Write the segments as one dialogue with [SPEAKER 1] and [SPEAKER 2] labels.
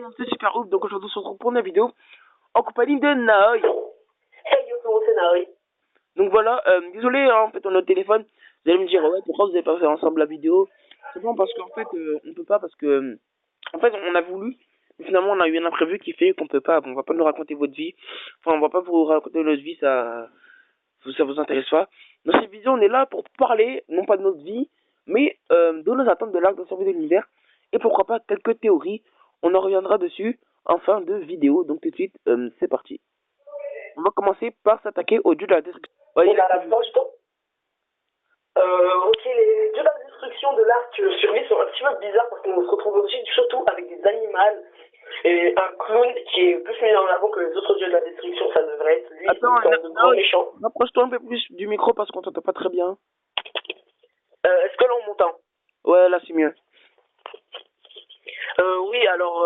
[SPEAKER 1] monde, c'est super ouf. Donc aujourd'hui, on se retrouve pour une vidéo en compagnie de Naoi.
[SPEAKER 2] Hey yo, comment c'est Naoi?
[SPEAKER 1] Donc voilà, désolé, hein, en fait, on a le téléphone. Vous allez me dire, ouais, pourquoi vous avez pas fait ensemble la vidéo? C'est bon parce qu'en fait, on peut pas parce que, en fait, on a voulu. Mais finalement, on a eu un imprévu qui fait qu'on peut pas. On va pas nous raconter votre vie. Enfin, on va pas vous raconter notre vie, ça vous intéresse pas. Dans cette vidéo, on est là pour parler, non pas de notre vie, mais de nos attentes de l'arc de survie de l'univers. Et pourquoi pas quelques théories. On en reviendra dessus en fin de vidéo. Donc tout de suite, c'est parti. On va commencer par s'attaquer au dieu de la destruction.
[SPEAKER 2] Ouais, il a la plupart du temps. Ok, les dieux de la destruction de l'arc survie sont un petit peu bizarres parce qu'on se retrouve aussi surtout avec des animaux et un clown qui est plus mis en avant que les autres dieux de la destruction. Ça devrait être lui,
[SPEAKER 1] Attends,
[SPEAKER 2] de gros méchant.
[SPEAKER 1] rapproche-toi un peu plus du micro parce qu'on t'entend pas très bien.
[SPEAKER 2] Est-ce que là on m'entend?
[SPEAKER 1] Ouais, là c'est mieux.
[SPEAKER 2] Oui, alors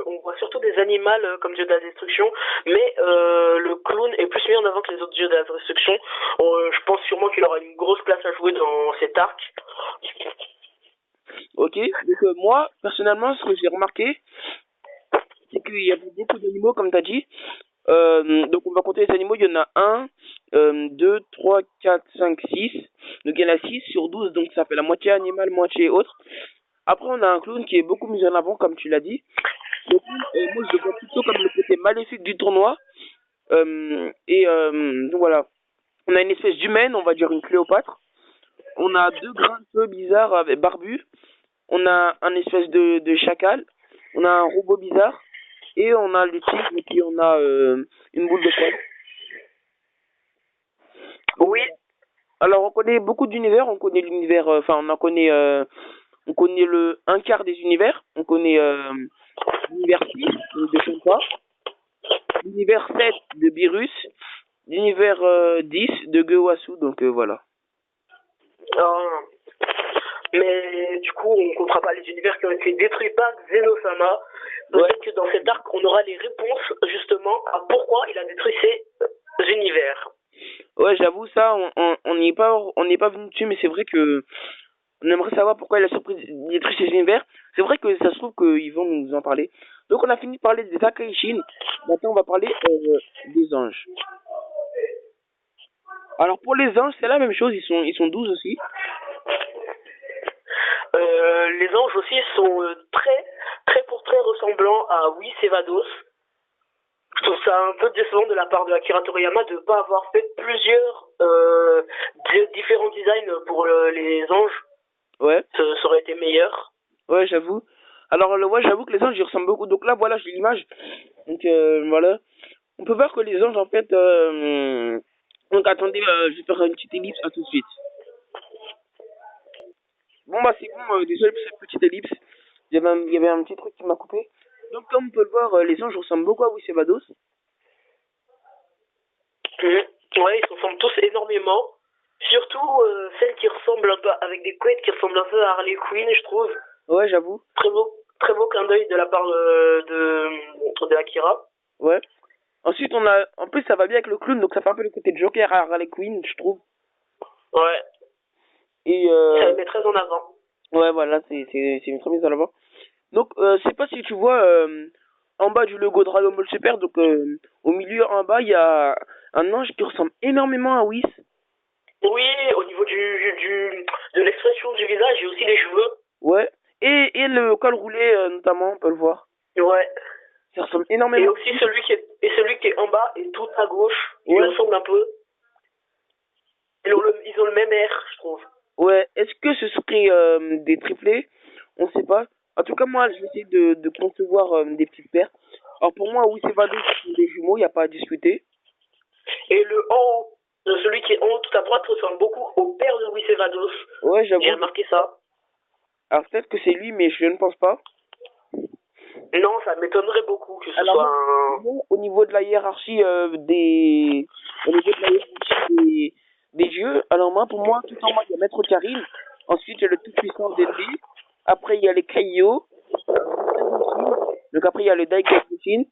[SPEAKER 2] on voit surtout des animaux comme dieu de la destruction, mais le clown est plus mis en avant que les autres dieux de la destruction. Je pense sûrement qu'il aura une grosse place à jouer dans cet arc.
[SPEAKER 1] Ok, donc moi, personnellement, ce que j'ai remarqué, c'est qu'il y a beaucoup d'animaux, comme tu as dit. Donc on va compter les animaux, il y en a 1, 2, 3, 4, 5, 6. Donc il y en a 6 sur 12, donc ça fait la moitié animal, moitié autre. Après on a un clown qui est beaucoup mis en avant, comme tu l'as dit. Le clown, moi je le vois plutôt comme le côté maléfique du tournoi. Donc voilà. On a une espèce d'humaine, on va dire une Cléopâtre. On a deux grains un peu bizarres avec barbus. On a un espèce de chacal. On a un robot bizarre. Et on a le tigre et puis on a une boule de poil.
[SPEAKER 2] Oui.
[SPEAKER 1] Alors on connaît beaucoup d'univers, on connaît l'univers, on connaît le un quart des univers, on connaît l'univers 6 de Champa, l'univers 7 de Beerus, l'univers 10 de Gewasu, donc voilà.
[SPEAKER 2] Mais du coup, on ne comptera pas les univers qui ont été détruits par Xenosama. Peut-être que dans cet arc, on aura les réponses justement à pourquoi il a détruit ces univers.
[SPEAKER 1] Ouais, j'avoue ça, on n'y est pas venu dessus, mais c'est vrai que on aimerait savoir pourquoi il a surpris détruit ces univers. C'est vrai que ça se trouve qu'ils vont nous en parler. Donc on a fini de parler des Akaishin. Maintenant on va parler des anges. Alors pour les anges, c'est la même chose, ils sont 12 aussi.
[SPEAKER 2] Les anges aussi sont très ressemblants à Whis-Evados. Je trouve ça un peu décevant de la part de Akira Toriyama de ne pas avoir fait plusieurs différents designs pour les anges.
[SPEAKER 1] Ouais.
[SPEAKER 2] Ça aurait été meilleur.
[SPEAKER 1] Ouais, j'avoue. Alors ouais, j'avoue que les anges ils ressemblent beaucoup. Donc là voilà, j'ai l'image. Donc voilà. On peut voir que les anges en fait donc attendez, je vais faire une petite ellipse, à tout de suite. Bon bah c'est bon, désolé pour cette petite ellipse. Il y avait un petit truc qui m'a coupé. Donc comme on peut le voir, les anges ressemblent beaucoup à Whis-Evados.
[SPEAKER 2] Ouais, ils se ressemblent tous énormément. Surtout celle qui ressemble un peu, avec des couettes qui ressemblent un peu à Harley Quinn, je trouve.
[SPEAKER 1] Ouais, j'avoue.
[SPEAKER 2] Très beau clin d'œil de la part de Akira.
[SPEAKER 1] Ouais. Ensuite, en plus, ça va bien avec le clown, donc ça fait un peu le côté de Joker à Harley Quinn, je trouve.
[SPEAKER 2] Ouais.
[SPEAKER 1] Et
[SPEAKER 2] ça le met très en avant.
[SPEAKER 1] Ouais, voilà, c'est une très mise en avant. Donc, je sais pas si tu vois en bas du logo Dragon Ball Super, donc au milieu en bas, il y a un ange qui ressemble énormément à Whis.
[SPEAKER 2] Oui, au niveau de l'expression du visage et aussi les cheveux.
[SPEAKER 1] Ouais. Et le col roulé, notamment, on peut le voir.
[SPEAKER 2] Ouais.
[SPEAKER 1] Ça ressemble énormément.
[SPEAKER 2] Et aussi celui qui est en bas et tout à gauche, il ressemble un peu. Ils ont le même air, je trouve.
[SPEAKER 1] Ouais, est-ce que ce serait des triplés? On sait pas. En tout cas, moi, je vais essayer de concevoir des petites paires. Alors pour moi, oui, c'est Vado, c'est des jumeaux, il n'y a pas à discuter.
[SPEAKER 2] Et le en haut, celui qui est en haut tout à droite ressemble beaucoup au père de Whis-Evados.
[SPEAKER 1] Ouais, j'avoue.
[SPEAKER 2] J'ai remarqué ça.
[SPEAKER 1] Alors peut-être que c'est lui, mais je ne pense pas.
[SPEAKER 2] Non, ça m'étonnerait beaucoup que ce soit un...
[SPEAKER 1] Au niveau de la hiérarchie des dieux, alors moi, pour moi, tout en bas, il y a Maître Karim. Ensuite, il y a le tout-puissant Denli. Après, il y a les Kaio. Donc après, il y a le Daikakushin.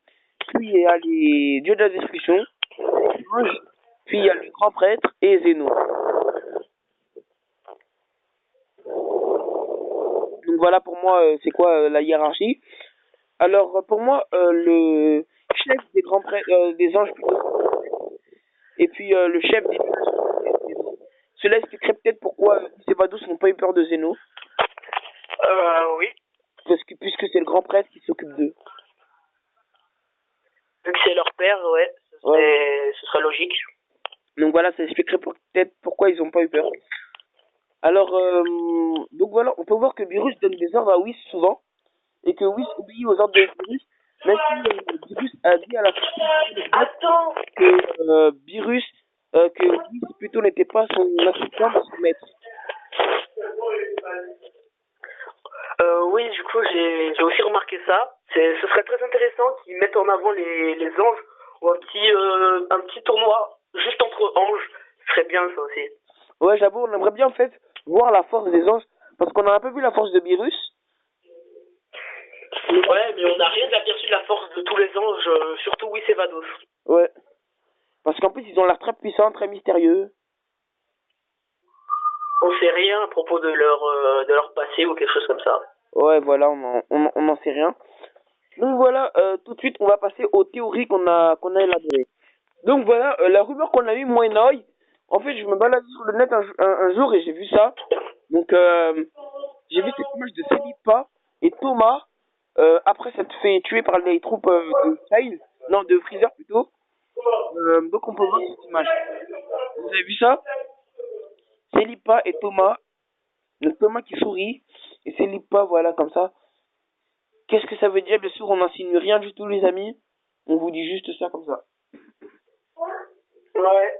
[SPEAKER 1] Puis, il y a les dieux de la destruction. Les anges. Puis, il y a le grand prêtre et Zeno. Donc voilà pour moi, c'est quoi la hiérarchie. Alors, pour moi, le chef des grands prêtres, des anges plutôt, et puis le chef des Zénos. Cela expliquerait peut-être pourquoi ces badauds n'ont pas eu peur de Zéno,
[SPEAKER 2] Oui.
[SPEAKER 1] parce que puisque c'est le grand prêtre qui s'occupe d'eux.
[SPEAKER 2] Vu que c'est leur père, ouais, ce serait logique.
[SPEAKER 1] Donc voilà, ça expliquerait peut-être pourquoi ils n'ont pas eu peur. Alors, donc voilà, on peut voir que Beerus donne des ordres à Whis souvent, et que Whis obéit aux ordres de Beerus, même si Beerus a dit à la fin
[SPEAKER 2] Attends!
[SPEAKER 1] que Beerus, que Whis plutôt n'était pas son assistant, mais son maître.
[SPEAKER 2] Oui, du coup, j'ai aussi remarqué ça. Ce serait très intéressant qu'ils mettent en avant les anges ou un petit tournoi juste entre anges. Ce serait bien ça aussi.
[SPEAKER 1] Ouais, j'avoue, on aimerait bien en fait voir la force des anges, parce qu'on a un peu vu la force de Beerus.
[SPEAKER 2] Ouais, mais on n'a rien aperçu de la force de tous les anges, surtout Whis et Vados.
[SPEAKER 1] Ouais. Parce qu'en plus, ils ont l'air très puissants, très mystérieux.
[SPEAKER 2] On sait rien à propos de leur passé ou quelque chose comme ça.
[SPEAKER 1] Ouais, voilà, on n'en sait rien. Donc voilà, tout de suite, on va passer aux théories qu'on a élaborées. Donc voilà, la rumeur qu'on a eue, moi et Noy, en fait, je me baladais sur le net un jour et j'ai vu ça. Donc, j'ai vu cette image de Selipa et Thomas, après s'être fait tuer par les troupes de Kyle, non, de Freezer plutôt. Donc on peut voir cette image. Vous avez vu ça? Selipa et Thomas, le Thomas qui sourit, et Selipa, voilà, comme ça. Qu'est-ce que ça veut dire? Bien sûr, on n'insinue rien du tout, les amis. On vous dit juste ça comme ça.
[SPEAKER 2] Ouais.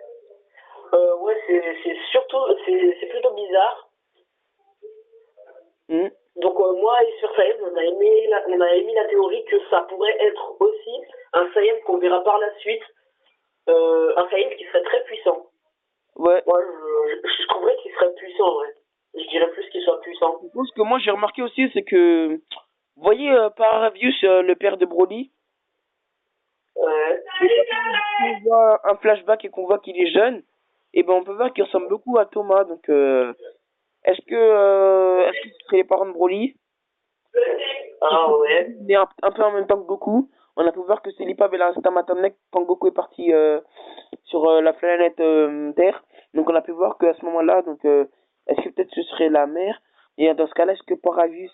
[SPEAKER 2] Ouais, c'est plutôt bizarre. Donc moi et sur Saiyan, on a émis la théorie que ça pourrait être aussi un Saiyan qu'on verra par la suite, un Saiyan qui serait très puissant.
[SPEAKER 1] Ouais.
[SPEAKER 2] Moi, je trouverais qu'il serait puissant, ouais. Je dirais plus qu'il soit puissant.
[SPEAKER 1] Ce que moi j'ai remarqué aussi, c'est que, vous voyez Paravius, le père de Broly, on voit un flashback et qu'on voit qu'il est jeune, et ben on peut voir qu'il ressemble beaucoup à Thomas. Donc est-ce que ce serait les parents de Broly?
[SPEAKER 2] Ah ouais.
[SPEAKER 1] Il est un peu en même temps que Goku. On a pu voir que Célipa avait l'instinct maternel quand Goku est parti sur la planète Terre. Donc on a pu voir qu'à ce moment-là, donc est-ce que peut-être ce serait la mère? Et dans ce cas-là, est-ce que Paragus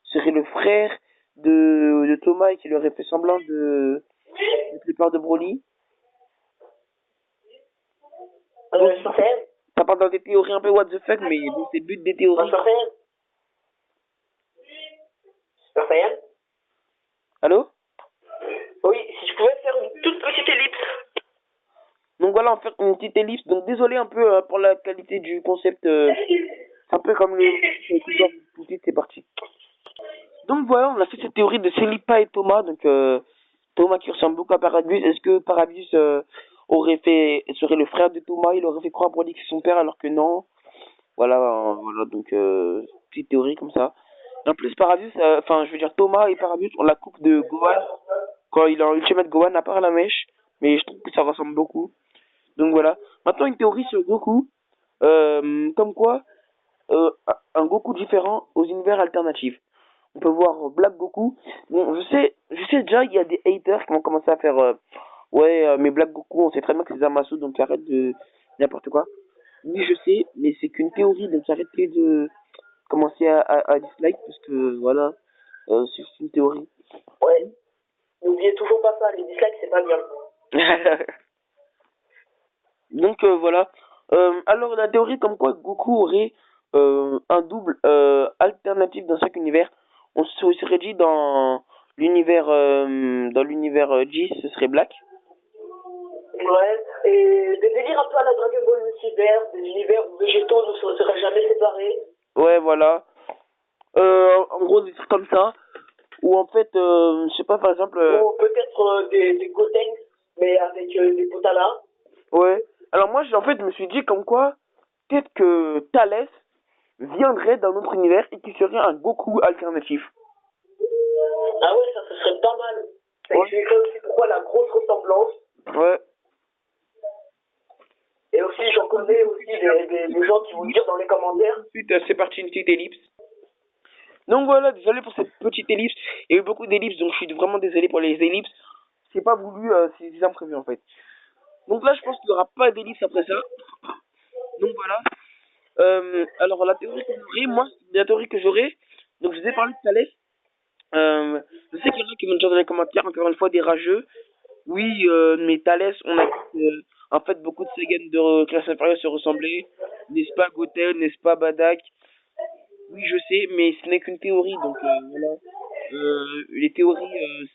[SPEAKER 1] serait le frère de Thomas et qui lui aurait fait semblant de le peur de Broly?
[SPEAKER 2] Sur Saiyan.
[SPEAKER 1] Ça part dans des théories un peu what the fuck, mais bon, c'est le but des théories.
[SPEAKER 2] Sur Saiyan. Sur Saiyan.
[SPEAKER 1] Allô?
[SPEAKER 2] Oui, si je pouvais faire une toute petite ellipse.
[SPEAKER 1] Donc voilà, on fait une petite ellipse. Donc désolé un peu pour la qualité du concept. C'est un peu comme tout de suite, c'est parti. Donc voilà, on a fait cette théorie de Célipa et Thomas. Donc Thomas qui ressemble beaucoup à Paragus. Est-ce que Paragus serait le frère de Thomas? Il aurait fait croire pour lui que c'est son père alors que non. Voilà, voilà, donc petite théorie comme ça. Et en plus Paragus, enfin je veux dire Thomas et Paragus ont la coupe de Gohan quand il est en Ultimate Gohan à part la mèche. Mais je trouve que ça ressemble beaucoup. Donc voilà. Maintenant une théorie sur Goku. Comme quoi un Goku différent aux univers alternatifs. On peut voir Black Goku. Bon, je sais déjà, il y a des haters qui vont commencer à faire ouais, mais Black Goku, on sait très bien que c'est Zamasu, donc arrête de n'importe quoi. Oui, je sais, mais c'est qu'une théorie, donc arrêtez de commencer à dislike, parce que voilà, c'est juste une théorie.
[SPEAKER 2] Ouais. N'oubliez toujours pas ça, les dislikes, c'est pas bien.
[SPEAKER 1] Donc voilà. Alors la théorie comme quoi Goku aurait un double alternatif dans chaque univers. On se serait dit dans l'univers G, ce serait Black.
[SPEAKER 2] Ouais, et des délires un peu à la Dragon Ball Multivers, des univers où Végétaux ne se seraient jamais séparés.
[SPEAKER 1] Ouais, voilà. En gros des trucs comme ça. Ou en fait, je sais pas, par exemple.
[SPEAKER 2] Ou peut-être des Gotenks, mais avec des Potala.
[SPEAKER 1] Ouais. Alors moi, en fait, je me suis dit comme quoi, peut-être que Thalès viendrait d'un autre univers et qui serait un Goku alternatif.
[SPEAKER 2] Ah ouais, ça ce serait pas mal. Ça expliquerait aussi pourquoi la grosse ressemblance.
[SPEAKER 1] Ouais.
[SPEAKER 2] Et aussi, j'en connais aussi des gens qui vont dire dans les commentaires.
[SPEAKER 1] Ensuite, c'est parti, une petite ellipse. Donc voilà, désolé pour cette petite ellipse. Il y a eu beaucoup d'ellipses, donc je suis vraiment désolé pour les ellipses. C'est pas voulu, c'est des imprévus en fait. Donc là, je pense qu'il n'y aura pas d'ellipse après ça. Donc voilà. Alors la théorie que j'aurai, moi, la théorie que j'aurai, donc je vous ai parlé de Thalès. Je sais qu'il y en a qui vont dire dans les commentaires, encore une fois, des rageux. Oui, mais Thalès, on a dit que, en fait, beaucoup de Sagan de classe inférieure se ressemblaient. N'est-ce pas, Gothel, n'est-ce pas, Badak? Oui, je sais, mais ce n'est qu'une théorie, donc voilà. Les théories,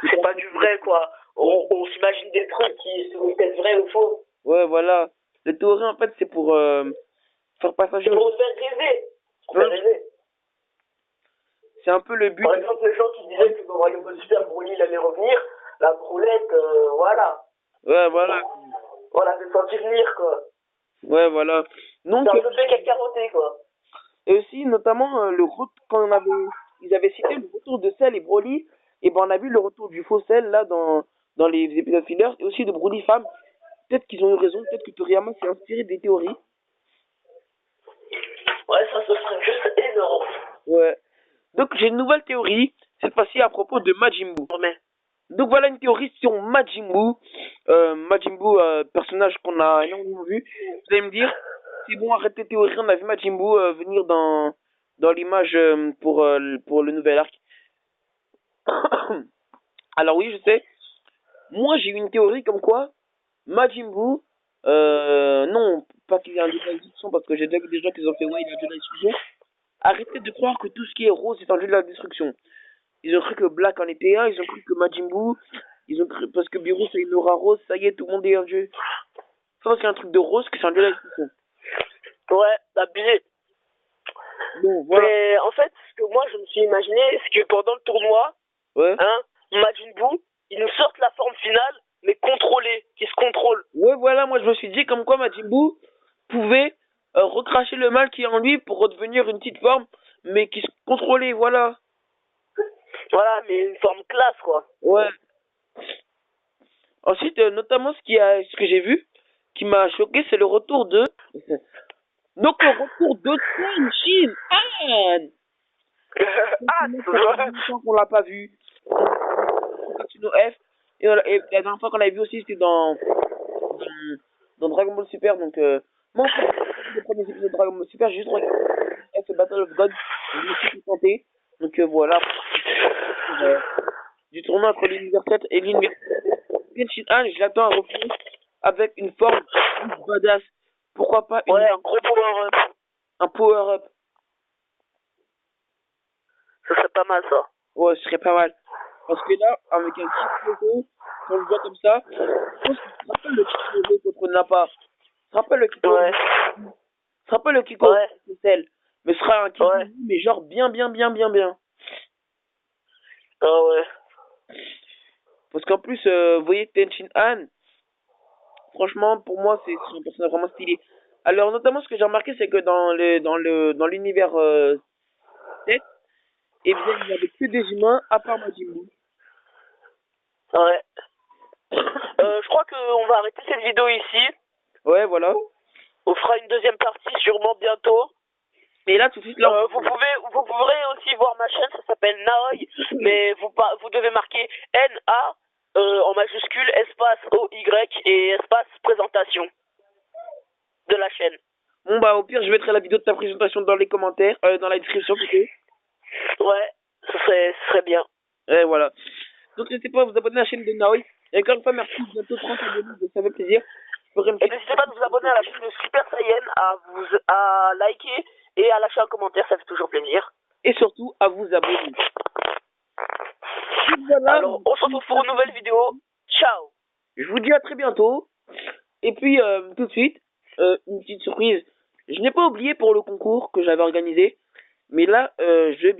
[SPEAKER 2] C'est pas du vrai, quoi. On s'imagine des trucs qui sont peut-être vrais ou faux.
[SPEAKER 1] Ouais, voilà. Les théories, en fait, c'est pour faire passager.
[SPEAKER 2] C'est pour nous faire rêver. Pour faire rêver.
[SPEAKER 1] C'est un peu le but.
[SPEAKER 2] Par exemple, les gens qui disaient que dans Dragon Ball Super, Broly, il allait revenir, la broulette, voilà.
[SPEAKER 1] Ouais, voilà.
[SPEAKER 2] Voilà, c'est senti venir, quoi.
[SPEAKER 1] Ouais, voilà. Donc,
[SPEAKER 2] c'est un peu fait qu'à carotter, quoi.
[SPEAKER 1] Et aussi, notamment, quand ils avaient cité le retour de Cell et Broly, et ben on a vu le retour du faux Cell, là, dans les épisodes fillers, et aussi de Broly femme. Peut-être qu'ils ont eu raison, peut-être que Toriyama s'est inspiré des théories.
[SPEAKER 2] Ouais, ça, ce serait juste énorme.
[SPEAKER 1] Ouais. Donc, j'ai une nouvelle théorie, cette fois-ci à propos de Majin Buu. Donc, voilà une théorie sur Majin Buu. Majin Buu, personnage qu'on a énormément vu. Vous allez me dire, c'est bon, arrêtez de théorie, on a vu Majin Buu venir dans l'image pour le nouvel arc. Alors oui, je sais. Moi, j'ai eu une théorie comme quoi Majin Buu, non, pas qu'il y ait un jeu de la destruction, parce que j'ai déjà vu des gens qui ont fait ouais, il y a un jeu de la destruction. Arrêtez de croire que tout ce qui est rose est un jeu de la destruction. Ils ont cru que Black en était un, ils ont cru que Majin Buu, ils ont cru parce que Beerus a une aura rose, ça y est, tout le monde est un jeu. Ça, c'est un truc de rose que c'est un jeu de la destruction.
[SPEAKER 2] Ouais, abusé.
[SPEAKER 1] Bon, voilà.
[SPEAKER 2] Mais en fait, ce que moi je me suis imaginé, c'est que pendant le tournoi,
[SPEAKER 1] ouais.
[SPEAKER 2] Majin Buu, ils nous sortent la forme finale, mais contrôlée, qui se contrôle.
[SPEAKER 1] Ouais, voilà, moi je me suis dit comme quoi Majin Buu pouvait recracher le mal qui est en lui pour redevenir une petite forme, mais qui se contrôlait, voilà.
[SPEAKER 2] Voilà, mais une forme classe, quoi.
[SPEAKER 1] Ouais. Ensuite, notamment ce que j'ai vu, qui m'a choqué, c'est le retour de... Donc le retour de Tenshin Han. On l'a pas vu. F. Et la dernière fois qu'on l'a vu aussi, c'était dans Dragon Ball Super. Donc, moi, le premier épisode de Dragon Ball Super, j'ai juste regardé F Battle of God. Je me suis contenté. Donc, voilà. Du tournoi entre l'univers 7 et l'univers. Tenshin Han, je l'attends à revenir avec une forme badass. Pourquoi pas
[SPEAKER 2] un gros power-up.
[SPEAKER 1] Un power-up.
[SPEAKER 2] Ce serait pas mal, ça.
[SPEAKER 1] Ouais, ce serait pas mal. Parce que là, avec un petit logo, quand on le voit comme ça, je pense que tu te rappelles le petit logo contre Nappa. Tu te rappelles le Kiko?
[SPEAKER 2] Ouais.
[SPEAKER 1] Tu te rappelles le Kiko?
[SPEAKER 2] Ouais.
[SPEAKER 1] C'est celle. Mais ce sera un Kiko,
[SPEAKER 2] ouais.
[SPEAKER 1] mais genre bien.
[SPEAKER 2] Ah ouais.
[SPEAKER 1] Parce qu'en plus, vous voyez, Tenshin Han, franchement, pour moi, c'est un personnage vraiment stylé. Alors, notamment, ce que j'ai remarqué, c'est que dans l'univers 7, et bien, il n'y avait que des humains, à part Majin Buu.
[SPEAKER 2] Ouais. Je crois qu'on va arrêter cette vidéo ici.
[SPEAKER 1] Ouais, voilà.
[SPEAKER 2] On fera une deuxième partie sûrement bientôt.
[SPEAKER 1] Mais là, tout de suite, là...
[SPEAKER 2] vous pourrez aussi voir ma chaîne, ça s'appelle Naoy. Mais vous devez marquer N-A en majuscule, espace O-Y et espace présentation de la chaîne.
[SPEAKER 1] Bon, bah, au pire, je mettrai la vidéo de ta présentation dans les commentaires, dans la description, plutôt.
[SPEAKER 2] Ouais, ce serait bien.
[SPEAKER 1] Et voilà. Donc, n'hésitez pas à vous abonner à la chaîne de Naoy. Et encore une fois, merci, bientôt 30 abonnés, ça fait plaisir.
[SPEAKER 2] Et n'hésitez pas à vous abonner à la chaîne de Super Saiyan, à liker et à lâcher un commentaire, ça fait toujours plaisir.
[SPEAKER 1] Et surtout, à vous abonner. Voilà.
[SPEAKER 2] Alors, on se retrouve pour une nouvelle vidéo. Ciao.
[SPEAKER 1] Je vous dis à très bientôt. Et puis, tout de suite, une petite surprise. Je n'ai pas oublié pour le concours que j'avais organisé. Mais là, je vais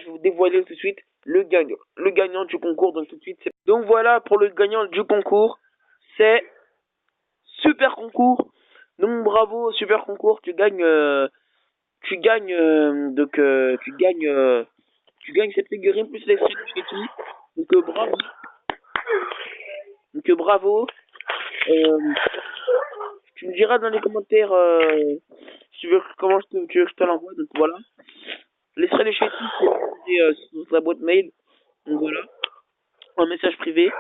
[SPEAKER 1] vous dévoiler tout de suite le gagnant du concours. Donc tout de suite, donc voilà pour le gagnant du concours. C'est Super Concours. Donc bravo Super Concours, tu gagnes cette figurine plus l'extrait du Shiki. Donc bravo. Donc bravo. Tu me diras dans les commentaires si tu veux comment tu veux que je te l'envoie. Donc voilà. laisserai les chétis sur ta boîte mail. Donc voilà, un message privé.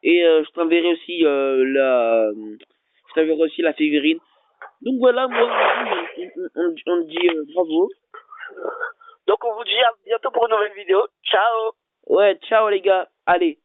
[SPEAKER 1] Et je t'enverrai aussi je t'enverrai aussi la figurine. Donc voilà, moi, on dit bravo.
[SPEAKER 2] Donc on vous dit à bientôt pour une nouvelle vidéo. Ciao.
[SPEAKER 1] Ouais, ciao les gars. Allez.